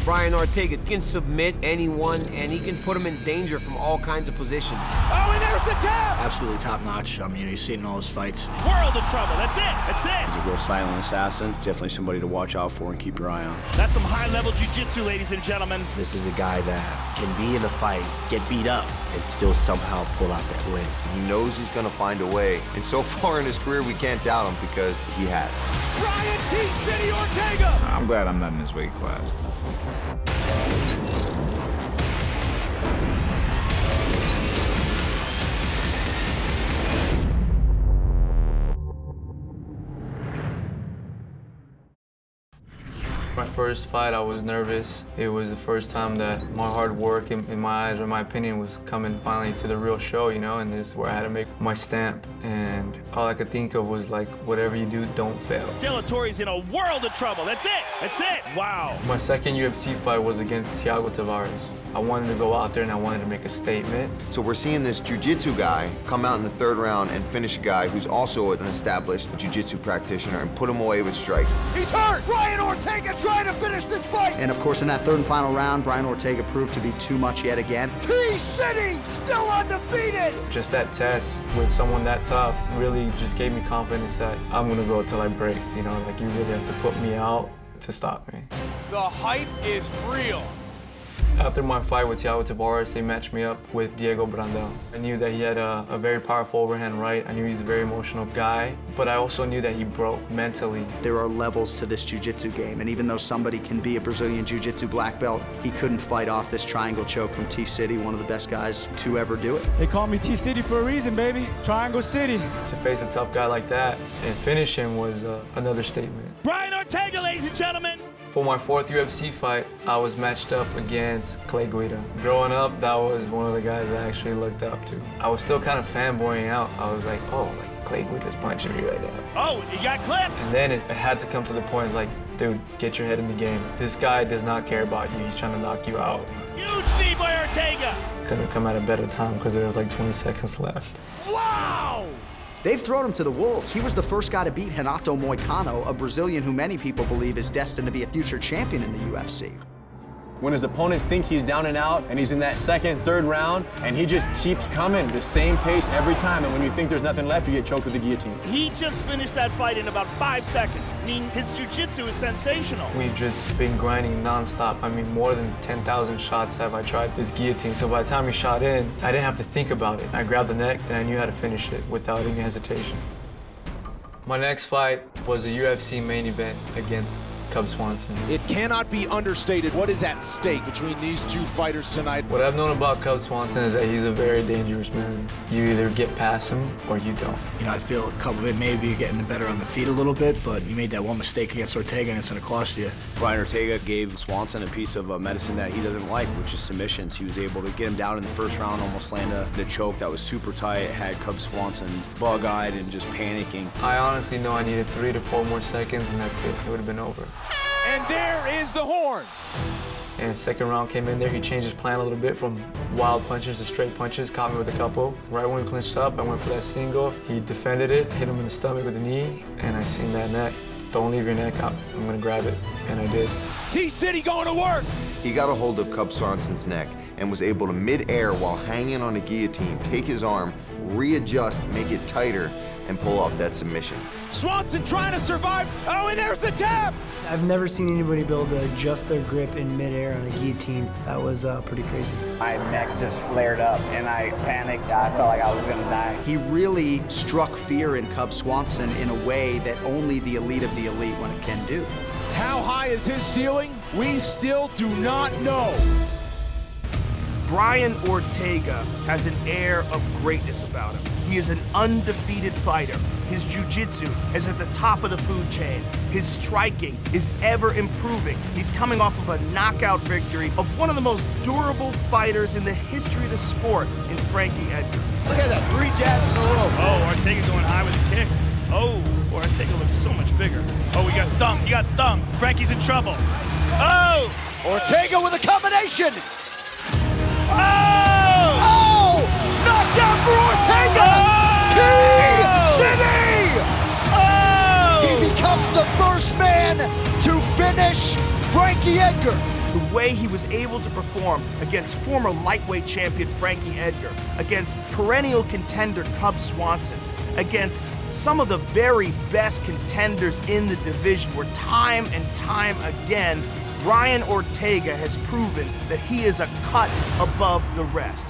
Brian Ortega can submit anyone, and he can put him in danger from all kinds of positions. Oh, and there's the tap! Absolutely top-notch. I mean, you see it in all his fights. World of trouble. That's it. That's it. He's a real silent assassin. Definitely somebody to watch out for and keep your eye on. That's some high-level jiu-jitsu, ladies and gentlemen. This is a guy that can be in a fight, get beat up, and still somehow pull out that win. He knows he's going to find a way. And so far in his career, we can't doubt him because he has. Brian T-City Ortega! I'm glad I'm not in this weight class. My first fight, I was nervous. It was the first time that my hard work, in my eyes, or my opinion, was coming finally to the real show, you know, and this is where I had to make my stamp. And all I could think of was like, whatever you do, don't fail. Dillashaw in a world of trouble. That's it. That's it. Wow. My second UFC fight was against Toyo Tires. I wanted to go out there and I wanted to make a statement. So we're seeing this jiu-jitsu guy come out in the third round and finish a guy who's also an established jiu-jitsu practitioner and put him away with strikes. He's hurt. Brian Ortega trying to finish this fight. And of course, in that third and final round, Brian Ortega proved to be too much yet again. T-City still undefeated. Just that test with someone that tough really just gave me confidence that I'm gonna go till I break. You know, like you really have to put me out to stop me. The hype is real. After my fight with Toyo Tires, they matched me up with Diego Brandel. I knew that he had a very powerful overhand right. I knew he was a very emotional guy, but I also knew that he broke mentally. There are levels to this jiu-jitsu game, and even though somebody can be a Brazilian jiu-jitsu black belt, he couldn't fight off this triangle choke from T-City, one of the best guys to ever do it. They call me T-City for a reason, baby. Triangle City. To face a tough guy like that and finish him was another statement. Brian Ortega, ladies and gentlemen. For my fourth UFC fight, I was matched up against Clay Guida. Growing up, that was one of the guys I actually looked up to. I was still kind of fanboying out. I was like, oh, like Clay Guida's punching me right now. Oh, you got clipped. And then it had to come to the point, like, dude, get your head in the game. This guy does not care about you. He's trying to knock you out. Huge knee by Ortega. Couldn't have come at a better time because there was like 20 seconds left. Wow! They've thrown him to the wolves. He was the first guy to beat Renato Moicano, a Brazilian who many people believe is destined to be a future champion in the UFC. When his opponents think he's down and out, and he's in that second, third round, and he just keeps coming, the same pace every time, and when you think there's nothing left, you get choked with the guillotine. He just finished that fight in about 5 seconds. I mean, his jiu-jitsu is sensational. We've just been grinding nonstop. I mean, more than 10,000 shots have I tried this guillotine, so by the time he shot in, I didn't have to think about it. I grabbed the neck, and I knew how to finish it without any hesitation. My next fight was a UFC main event against Cub Swanson. It cannot be understated what is at stake between these two fighters tonight. What I've known about Cub Swanson is that he's a very dangerous man. You either get past him or you don't. You know, I feel a couple of it maybe getting the better on the feet a little bit, but you made that one mistake against Ortega and it's gonna cost you. Brian Ortega gave Swanson a piece of medicine that he doesn't like, which is submissions. He was able to get him down in the first round, almost land a choke that was super tight. It had Cub Swanson bug-eyed and just panicking. I honestly know I needed 3 to 4 more seconds and that's it. It would have been over. And there is the horn. And second round came in there, he changed his plan a little bit from wild punches to straight punches, caught me with a couple. Right when we clinched up, I went for that single. He defended it, hit him in the stomach with a knee, and I seen that neck. Don't leave your neck out. I'm gonna grab it, and I did. T-City going to work. He got a hold of Cub Swanson's neck and was able to mid-air while hanging on a guillotine, take his arm, readjust, make it tighter, and pull off that submission. Swanson trying to survive. Oh, and there's the tap. I've never seen anybody be able to adjust their grip in midair on a guillotine. That was pretty crazy. My neck just flared up and I panicked. I felt like I was gonna die. He really struck fear in Cub Swanson in a way that only the elite of the elite when it can do. How high is his ceiling? We still do not know. Brian Ortega has an air of greatness about him. He is an undefeated fighter. His jiu-jitsu is at the top of the food chain. His striking is ever improving. He's coming off of a knockout victory of one of the most durable fighters in the history of the sport in Frankie Edgar. Look at that, 3 jabs in a row. Oh, Ortega going high with a kick. Oh, Ortega looks so much bigger. Oh, he got stung, he got stung. Frankie's in trouble. Oh! Ortega with a combination. Oh! Oh! Knockdown for Ortega! T-City! Oh! He becomes the first man to finish Frankie Edgar. The way he was able to perform against former lightweight champion Frankie Edgar, against perennial contender Cub Swanson, against some of the very best contenders in the division, where time and time again, Brian Ortega has proven that he is a cut above the rest.